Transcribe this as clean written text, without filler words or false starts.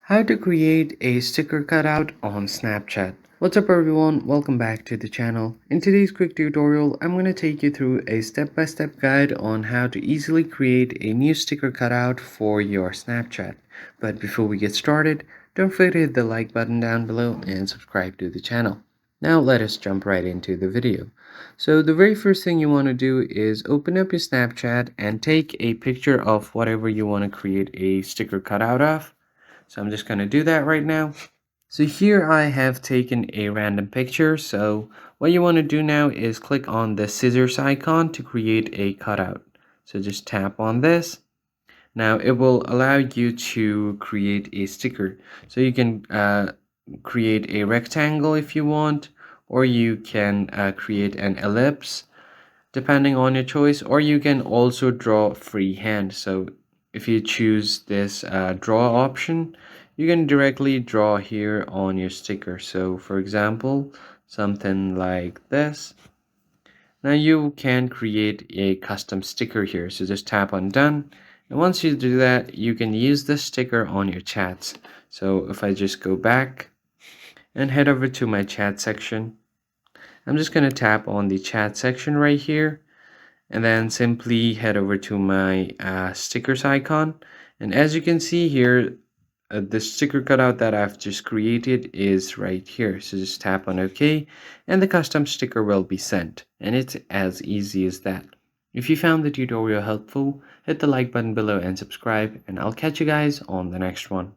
How to create a sticker cutout on Snapchat. What's up everyone, welcome back to the channel. In today's quick tutorial, I'm going to take you through a step-by-step guide on how to easily create a new sticker cutout for your Snapchat. But before we get started, don't forget to hit the like button down below and subscribe to the channel. Now let us jump right into the video. So the very first thing you want to do is open up your Snapchat and take a picture of whatever you want to create a sticker cutout of. So I'm just going to do that right now. So here I have taken a random picture. So what you want to do now is click on the scissors icon to create a cutout. So just tap on this. Now it will allow you to create a sticker. So you can create a rectangle if you want, or you can create an ellipse depending on your choice, or you can also draw freehand. So if you choose this draw option, you can directly draw here on your sticker. So for example, something like this. Now you can create a custom sticker here. So just tap on done. And once you do that, you can use this sticker on your chats. So if I just go back and head over to my chat section, I'm just going to tap on the chat section right here, and then simply head over to my stickers icon. And as you can see here, the sticker cutout that I've just created is right here. So just tap on OK and the custom sticker will be sent. And it's as easy as that. If you found the tutorial helpful, hit the like button below and subscribe, and I'll catch you guys on the next one.